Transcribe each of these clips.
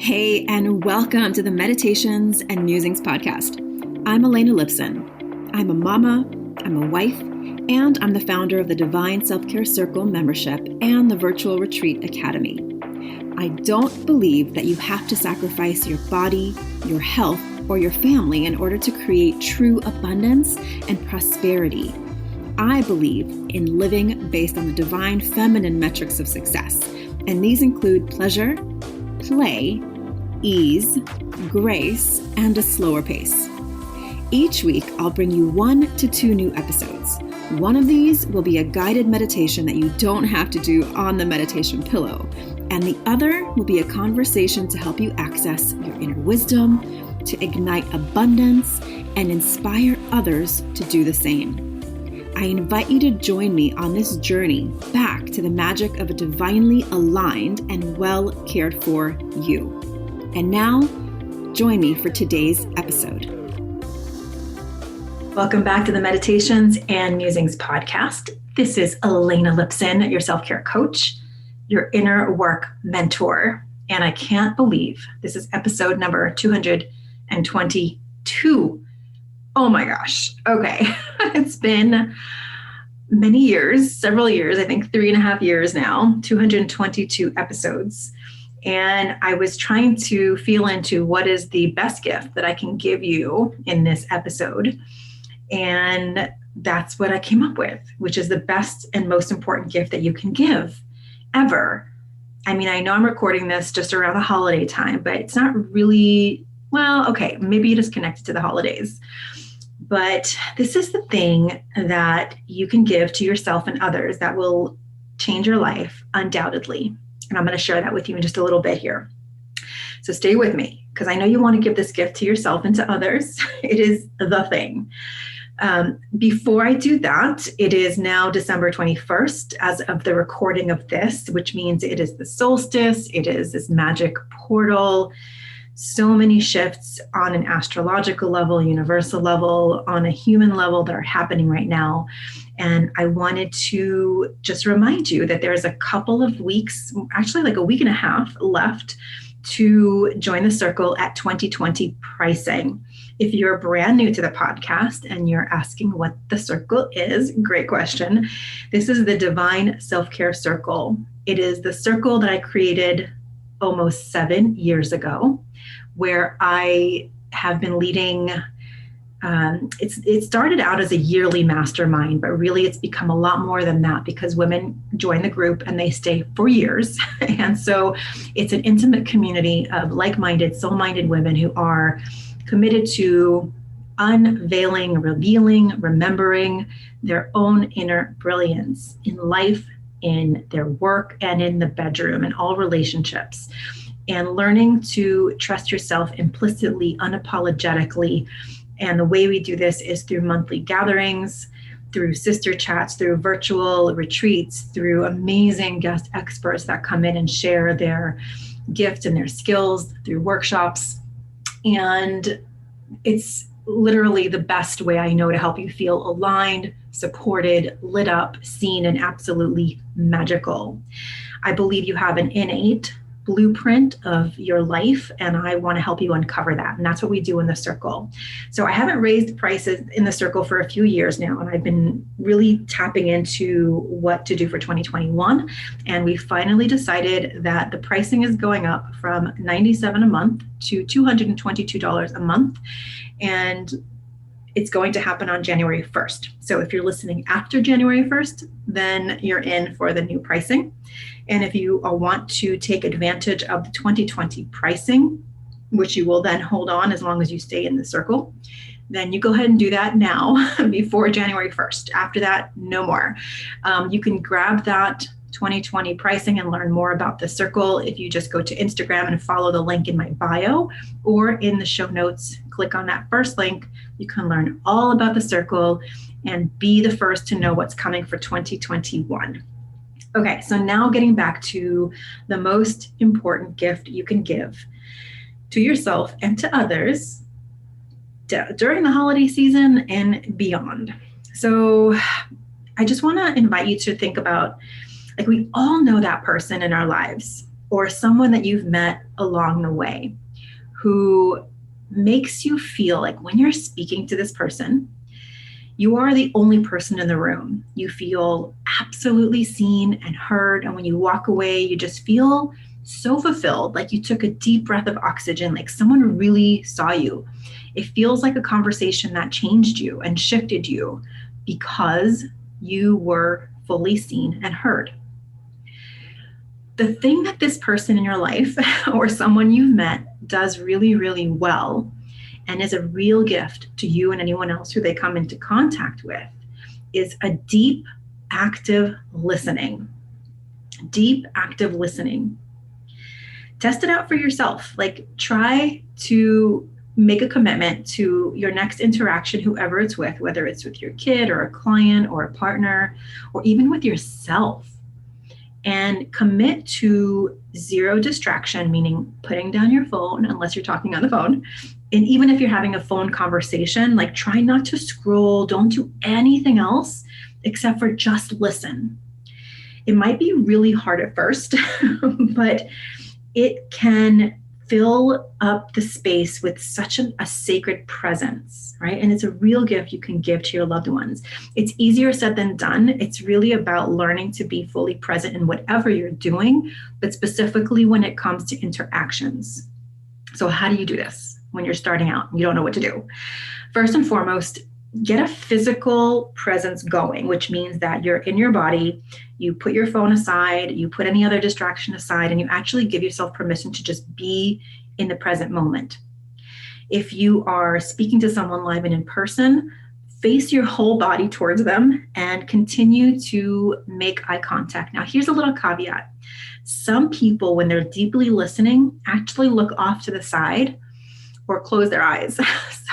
Hey, and welcome to the Meditations and Musings podcast. I'm Elena Lipson. I'm a mama, I'm a wife, and I'm the founder of the Divine Self-Care Circle membership and the Virtual Retreat Academy. I don't believe that you have to sacrifice your body, your health, or your family in order to create true abundance and prosperity. I believe in living based on the divine feminine metrics of success, and these include pleasure, play, ease, grace, and a slower pace. Each week, I'll bring you 1 to 2 new episodes. One of these will be a guided meditation that you don't have to do on the meditation pillow, and the other will be a conversation to help you access your inner wisdom, to ignite abundance, and inspire others to do the same. I invite you to join me on this journey back to the magic of a divinely aligned and well cared for you. And now, join me for today's episode. Welcome back to the Meditations and Musings podcast. This is Elena Lipson, your self-care coach, your inner work mentor. And I can't believe this is episode number 222. Oh my gosh. Okay. It's been many years, several years, I think 3.5 years now, 222 episodes. And I was trying to feel into what is the best gift that I can give you in this episode. And that's what I came up with, which is the best and most important gift that you can give ever. I mean, I know I'm recording this just around the holiday time, but it's not really, well, okay, maybe it is connected to the holidays. But this is the thing that you can give to yourself and others that will change your life undoubtedly. And I'm going to share that with you in just a little bit here. So stay with me because I know you want to give this gift to yourself and to others. It is the thing. Before I do that, it is now December 21st as of the recording of this, which means it is the solstice. It is this magic portal. So many shifts on an astrological level, universal level, on a human level that are happening right now. And I wanted to just remind you that there's a couple of weeks, actually like a week and a half left to join the circle at 2020 pricing. If you're brand new to the podcast and you're asking what the circle is, great question. This is the Divine Self-Care Circle. It is the circle that I created almost 7 years ago, where I have been leading. It started out as a yearly mastermind, but really it's become a lot more than that because women join the group and they stay for years. And so it's an intimate community of like-minded, soul-minded women who are committed to unveiling, revealing, remembering their own inner brilliance in life, in their work, and in the bedroom, and all relationships. And learning to trust yourself implicitly, unapologetically. And the way we do this is through monthly gatherings, through sister chats, through virtual retreats, through amazing guest experts that come in and share their gifts and their skills, through workshops. And it's literally the best way I know to help you feel aligned, supported, lit up, seen, and absolutely magical. I believe you have an innate blueprint of your life, and I want to help you uncover that. And that's what we do in the circle. So I haven't raised prices in the circle for a few years now, and I've been really tapping into what to do for 2021. And we finally decided that the pricing is going up from $97 a month to $222 a month. And it's going to happen on January 1st. So if you're listening after January 1st, then you're in for the new pricing. And if you want to take advantage of the 2020 pricing, which you will then hold on as long as you stay in the circle, then you go ahead and do that now before January 1st. After that, no more. You can grab that 2020 pricing and learn more about the circle if you just go to Instagram and follow the link in my bio or in the show notes. Click on that first link. You can learn all about the circle and be the first to know what's coming for 2021. Okay, so now getting back to the most important gift you can give to yourself and to others during the holiday season and beyond. So I just want to invite you to think about, like, we all know that person in our lives or someone that you've met along the way, who makes you feel like when you're speaking to this person, you are the only person in the room. You feel absolutely seen and heard. And when you walk away, you just feel so fulfilled, like you took a deep breath of oxygen, like someone really saw you. It feels like a conversation that changed you and shifted you because you were fully seen and heard. The thing that this person in your life or someone you've met does really, really well and is a real gift to you and anyone else who they come into contact with is a deep, active listening. Deep, active listening. Test it out for yourself. Like, try to make a commitment to your next interaction, whoever it's with, whether it's with your kid or a client or a partner, or even with yourself. And commit to zero distraction, meaning putting down your phone unless you're talking on the phone. And even if you're having a phone conversation, like, try not to scroll, don't do anything else except for just listen. It might be really hard at first, but it can fill up the space with such a sacred presence, right? And it's a real gift you can give to your loved ones. It's easier said than done. It's really about learning to be fully present in whatever you're doing, but specifically when it comes to interactions. So how do you do this when you're starting out and you don't know what to do? First and foremost, get a physical presence going, which means that you're in your body, you put your phone aside, you put any other distraction aside, and you actually give yourself permission to just be in the present moment. If you are speaking to someone live and in person, face your whole body towards them and continue to make eye contact. Now, here's a little caveat. Some people, when they're deeply listening, actually look off to the side or close their eyes.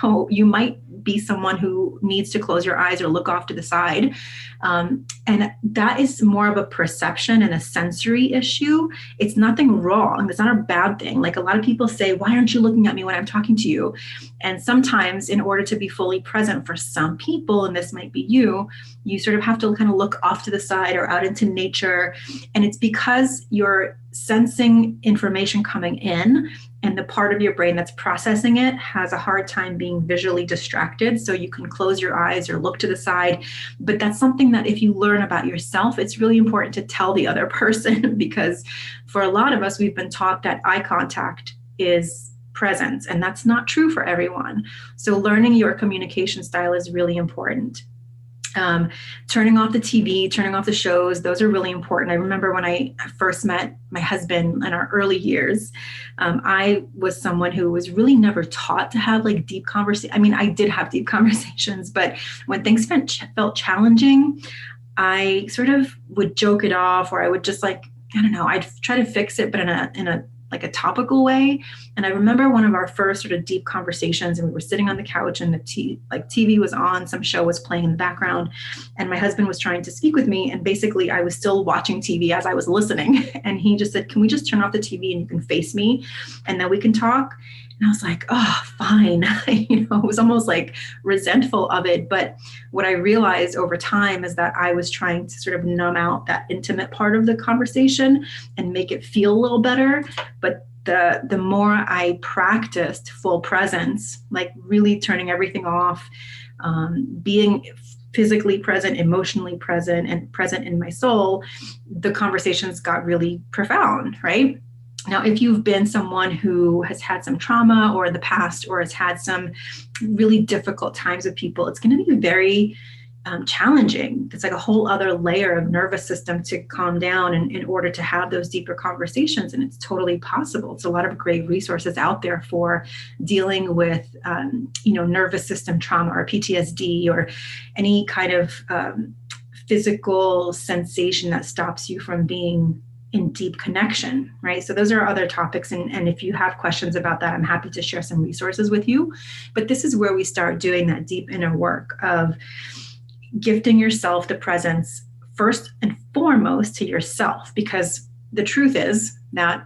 So you might be someone who needs to close your eyes or look off to the side. And that is more of a perception and a sensory issue. It's nothing wrong. It's not a bad thing. Like, a lot of people say, why aren't you looking at me when I'm talking to you? And sometimes in order to be fully present for some people, and this might be you, you sort of have to kind of look off to the side or out into nature. And it's because you're sensing information coming in, and the part of your brain that's processing it has a hard time being visually distracted. So you can close your eyes or look to the side. But that's something that if you learn about yourself, it's really important to tell the other person, because for a lot of us, we've been taught that eye contact is presence, and that's not true for everyone. So learning your communication style is really important. Turning off the TV, turning off the shows, those are really important. I remember when I first met my husband in our early years, I was someone who was really never taught to have like deep conversations. I mean, I did have deep conversations, but when things felt challenging, I sort of would joke it off, or I would just like, I don't know, I'd try to fix it, but in a like a topical way. And I remember one of our first sort of deep conversations, and we were sitting on the couch, and the TV was on, some show was playing in the background, and my husband was trying to speak with me. And basically I was still watching TV as I was listening. And he just said, can we just turn off the TV and you can face me and then we can talk? And I was like, oh, fine. It was almost like resentful of it. But what I realized over time is that I was trying to sort of numb out that intimate part of the conversation and make it feel a little better. But the more I practiced full presence, like really turning everything off, being physically present, emotionally present, and present in my soul, the conversations got really profound, right? Now, if you've been someone who has had some trauma or in the past, or has had some really difficult times with people, it's going to be very challenging. It's like a whole other layer of nervous system to calm down in order to have those deeper conversations. And it's totally possible. It's a lot of great resources out there for dealing with, nervous system trauma or PTSD or any kind of physical sensation that stops you from being in deep connection, right? So those are other topics. And if you have questions about that, I'm happy to share some resources with you. But this is where we start doing that deep inner work of gifting yourself the presence first and foremost to yourself, because the truth is that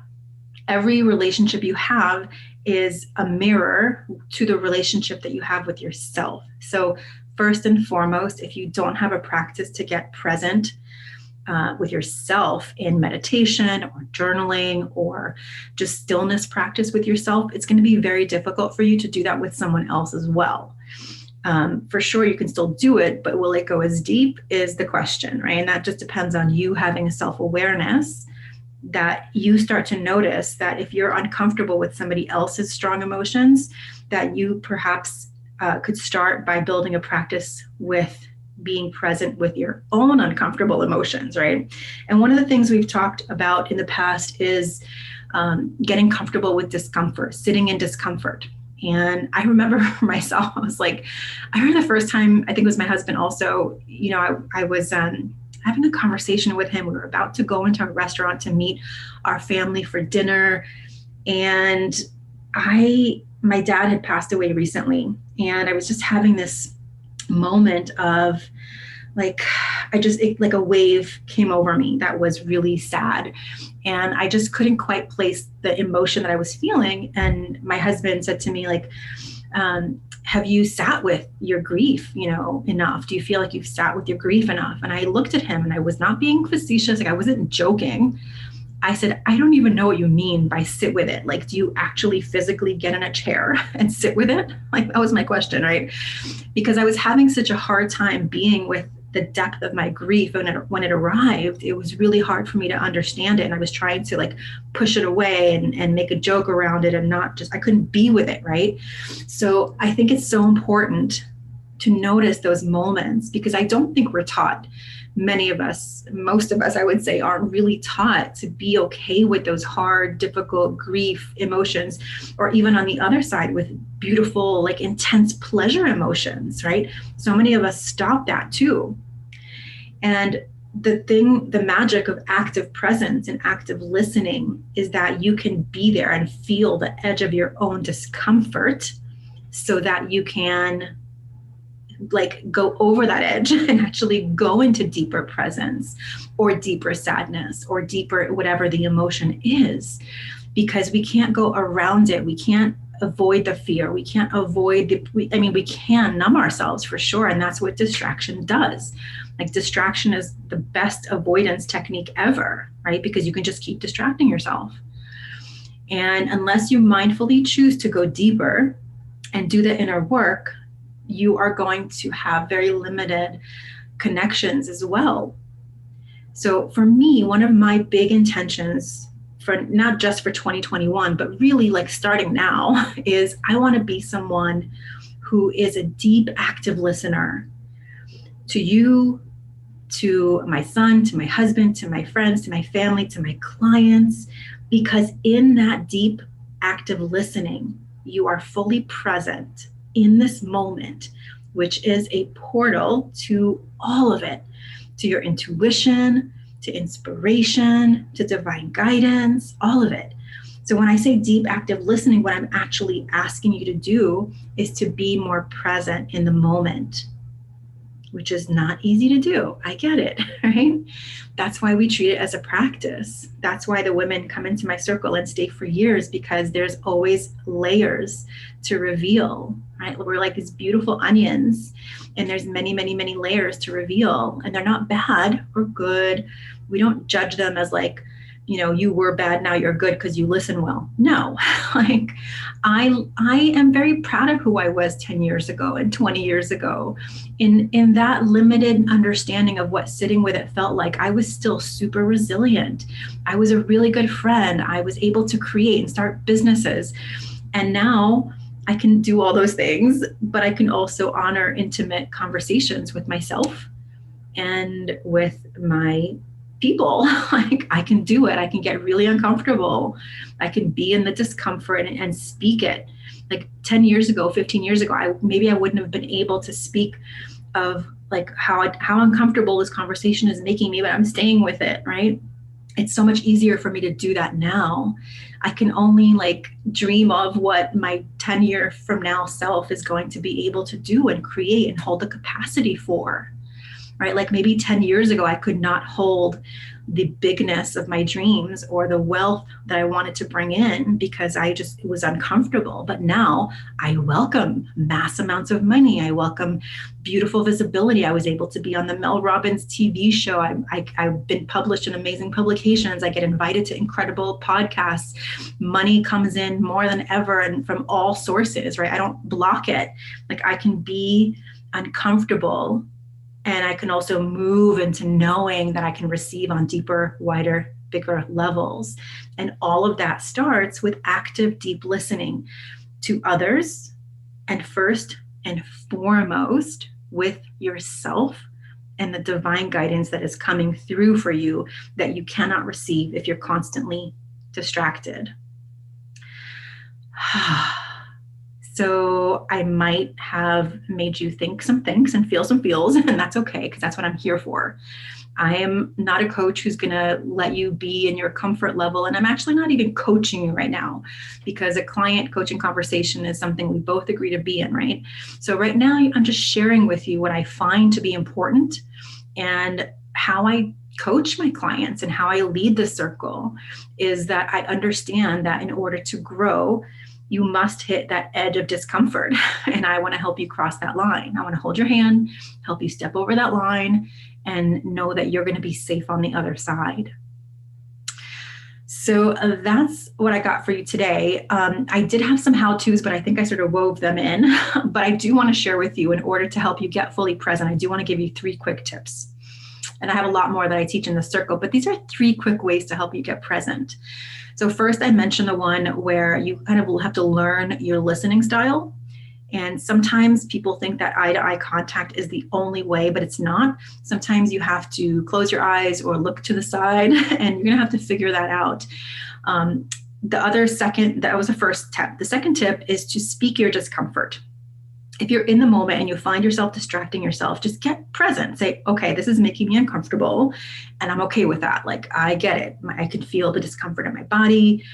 every relationship you have is a mirror to the relationship that you have with yourself. So first and foremost, if you don't have a practice to get present, with yourself in meditation or journaling or just stillness practice with yourself, it's going to be very difficult for you to do that with someone else as well. For sure, you can still do it, but will it go as deep is the question, right? And that just depends on you having a self-awareness that you start to notice that if you're uncomfortable with somebody else's strong emotions, that you perhaps could start by building a practice with being present with your own uncomfortable emotions, right? And one of the things we've talked about in the past is getting comfortable with discomfort, sitting in discomfort. And I remember for myself, I remember the first time, I think it was my husband also, I was having a conversation with him. We were about to go into a restaurant to meet our family for dinner. And my dad had passed away recently. And I was just having this moment of like a wave came over me that was really sad. And I just couldn't quite place the emotion that I was feeling. And my husband said to me, like, have you sat with your grief, enough? Do you feel like you've sat with your grief enough? And I looked at him and I was not being facetious. Like I wasn't joking. I said, I don't even know what you mean by sit with it. Like, do you actually physically get in a chair and sit with it? Like, that was my question, right? Because I was having such a hard time being with the depth of my grief. And when it arrived, it was really hard for me to understand it. And I was trying to like push it away and make a joke around it and I couldn't be with it, right? So I think it's so important to notice those moments because I don't think we're taught. Many of us, most of us, I would say, aren't really taught to be okay with those hard, difficult grief emotions, or even on the other side with beautiful, like intense pleasure emotions, right? So many of us stop that too. And the magic of active presence and active listening is that you can be there and feel the edge of your own discomfort so that you can like go over that edge and actually go into deeper presence or deeper sadness or deeper whatever the emotion is, because we can't go around it. We can't avoid the fear. We can't avoid we can numb ourselves for sure. And that's what distraction does. Like distraction is the best avoidance technique ever, right? Because you can just keep distracting yourself. And unless you mindfully choose to go deeper and do the inner work, you are going to have very limited connections as well. So for me, one of my big intentions for not just for 2021, but really like starting now is I want to be someone who is a deep, active listener to you, to my son, to my husband, to my friends, to my family, to my clients, because in that deep, active listening, you are fully present in this moment, which is a portal to all of it, to your intuition, to inspiration, to divine guidance, all of it. So when I say deep active listening, what I'm actually asking you to do is to be more present in the moment, which is not easy to do. I get it, right? That's why we treat it as a practice. That's why the women come into my circle and stay for years, because there's always layers to reveal, right? We're like these beautiful onions, and there's many, many, many layers to reveal, and they're not bad or good. We don't judge them as like, you were bad, now you're good because you listen well. No, like I am very proud of who I was 10 years ago and 20 years ago. In that limited understanding of what sitting with it felt like, I was still super resilient. I was a really good friend. I was able to create and start businesses. And now I can do all those things, but I can also honor intimate conversations with myself and with my people. Like I can do it. I can get really uncomfortable. I can be in the discomfort and speak it. Like 10 years ago, 15 years ago, I wouldn't have been able to speak of like how uncomfortable this conversation is making me, but I'm staying with it, right? It's so much easier for me to do that now. I can only like dream of what my 10-year from now self is going to be able to do and create and hold the capacity for. right? Like maybe 10 years ago, I could not hold the bigness of my dreams or the wealth that I wanted to bring in because it was uncomfortable. But now I welcome mass amounts of money. I welcome beautiful visibility. I was able to be on the Mel Robbins TV show. I've been published in amazing publications. I get invited to incredible podcasts. Money comes in more than ever and from all sources, right? I don't block it. Like I can be uncomfortable, and I can also move into knowing that I can receive on deeper, wider, bigger levels. And all of that starts with active, deep listening to others, and first and foremost with yourself and the divine guidance that is coming through for you that you cannot receive if you're constantly distracted. So I might have made you think some things and feel some feels, and that's okay, because that's what I'm here for. I am not a coach who's going to let you be in your comfort level. And I'm actually not even coaching you right now, because a client coaching conversation is something we both agree to be in, right? So right now, I'm just sharing with you what I find to be important and how I coach my clients and how I lead the circle is that I understand that in order to grow, you must hit that edge of discomfort. And I want to help you cross that line. I want to hold your hand, help you step over that line, and know that you're going to be safe on the other side. So that's what I got for you today. I did have some how-tos, but I think I sort of wove them in. But I do want to share with you, in order to help you get fully present, I do want to give you 3 quick tips. And I have a lot more that I teach in the circle, but these are 3 quick ways to help you get present. So first, I mentioned the one where you kind of will have to learn your listening style. And sometimes people think that eye-to-eye contact is the only way, but it's not. Sometimes you have to close your eyes or look to the side, and you're going to have to figure that out. That was the first tip. The second tip is to speak your discomfort. If you're in the moment and you find yourself distracting yourself, just get present. Say, okay, this is making me uncomfortable, and I'm okay with that. Like, I get it. I can feel the discomfort in my body.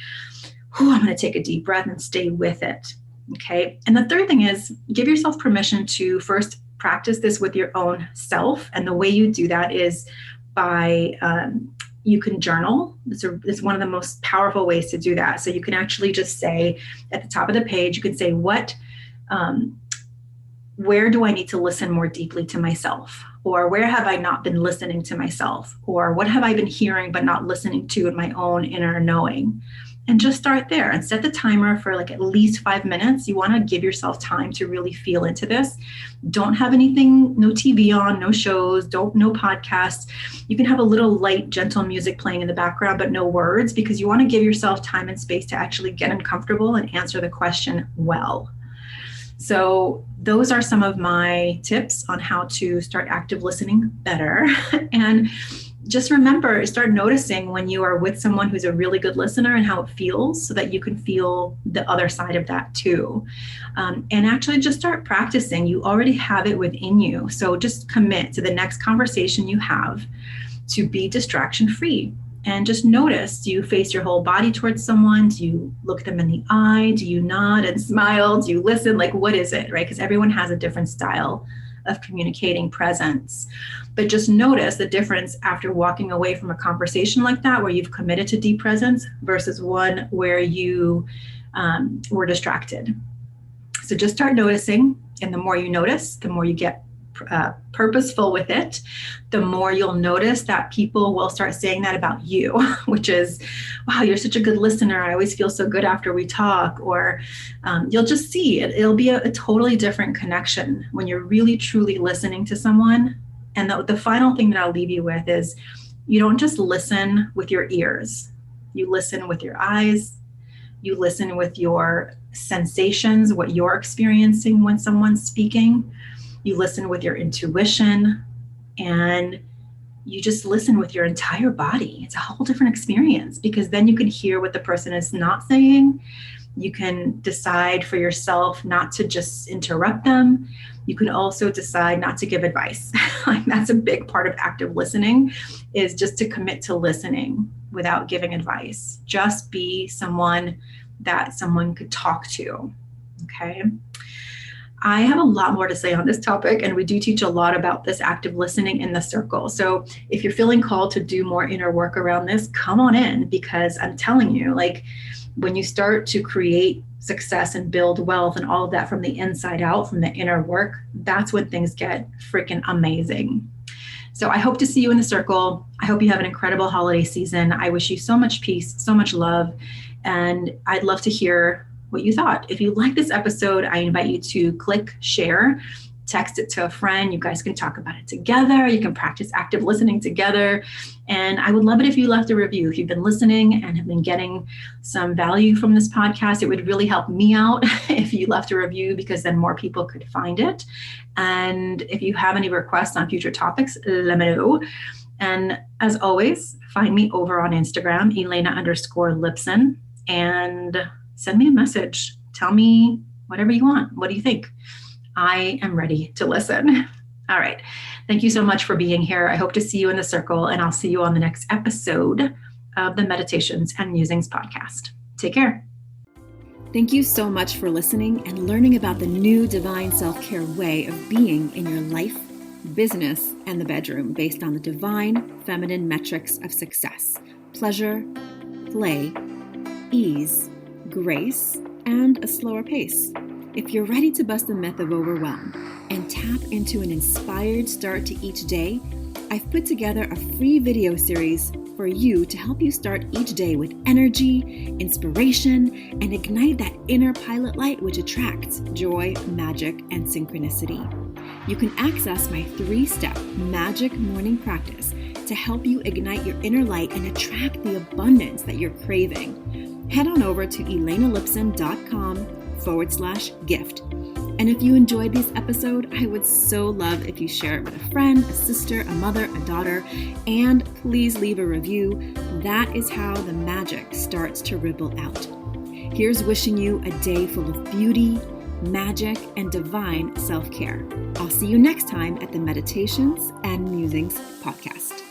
I'm going to take a deep breath and stay with it. Okay. And the third thing is, give yourself permission to first practice this with your own self. And the way you do that is by, you can journal. It's one of the most powerful ways to do that. So you can actually just say at the top of the page, you can say, where do I need to listen more deeply to myself? Or where have I not been listening to myself? Or what have I been hearing but not listening to in my own inner knowing? And just start there and set the timer for like at least 5 minutes. You want to give yourself time to really feel into this. Don't have anything, no TV on, no shows, no podcasts. You can have a little light, gentle music playing in the background, but no words, because you want to give yourself time and space to actually get uncomfortable and answer the question well. So those are some of my tips on how to start active listening better. And just remember, start noticing when you are with someone who's a really good listener and how it feels, so that you can feel the other side of that too. And actually just start practicing. You already have it within you. So just commit to the next conversation you have to be distraction free. And just notice, do you face your whole body towards someone? Do you look them in the eye? Do you nod and smile? Do you listen? Like, what is it, right? Because everyone has a different style of communicating presence. But just notice the difference after walking away from a conversation like that, where you've committed to deep presence, versus one where you were distracted. So just start noticing. And the more you notice, the more you get purposeful with it, the more you'll notice that people will start saying that about you, which is, wow, you're such a good listener. I always feel so good after we talk. Or you'll just see it. It'll be a totally different connection when you're really, truly listening to someone. And the final thing that I'll leave you with is, you don't just listen with your ears. You listen with your eyes. You listen with your sensations, what you're experiencing when someone's speaking. You listen with your intuition, and you just listen with your entire body. It's a whole different experience, because then you can hear what the person is not saying. You can decide for yourself not to just interrupt them. You can also decide not to give advice. Like, that's a big part of active listening, is just to commit to listening without giving advice. Just be someone that someone could talk to. Okay. I have a lot more to say on this topic, and we do teach a lot about this active listening in the circle. So if you're feeling called to do more inner work around this, come on in, because I'm telling you, like, when you start to create success and build wealth and all of that from the inside out, from the inner work, that's when things get freaking amazing. So I hope to see you in the circle. I hope you have an incredible holiday season. I wish you so much peace, so much love, and I'd love to hear what you thought. If you like this episode, I invite you to click share, text it to a friend. You guys can talk about it together. You can practice active listening together. And I would love it if you left a review. If you've been listening and have been getting some value from this podcast, it would really help me out if you left a review, because then more people could find it. And if you have any requests on future topics, let me know. And as always, find me over on Instagram, Elena_Lipson, and send me a message. Tell me whatever you want. What do you think? I am ready to listen. All right. Thank you so much for being here. I hope to see you in the circle, and I'll see you on the next episode of the Meditations and Musings podcast. Take care. Thank you so much for listening and learning about the new divine self-care way of being in your life, business, and the bedroom based on the divine feminine metrics of success: pleasure, play, ease, grace, and a slower pace. If you're ready to bust the myth of overwhelm and tap into an inspired start to each day, I've put together a free video series for you to help you start each day with energy, inspiration, and ignite that inner pilot light which attracts joy, magic, and synchronicity. You can access my 3-step magic morning practice to help you ignite your inner light and attract the abundance that you're craving. Head on over to elenalipson.com/gift. And if you enjoyed this episode, I would so love if you share it with a friend, a sister, a mother, a daughter, and please leave a review. That is how the magic starts to ripple out. Here's wishing you a day full of beauty, magic, and divine self-care. I'll see you next time at the Meditations and Musings podcast.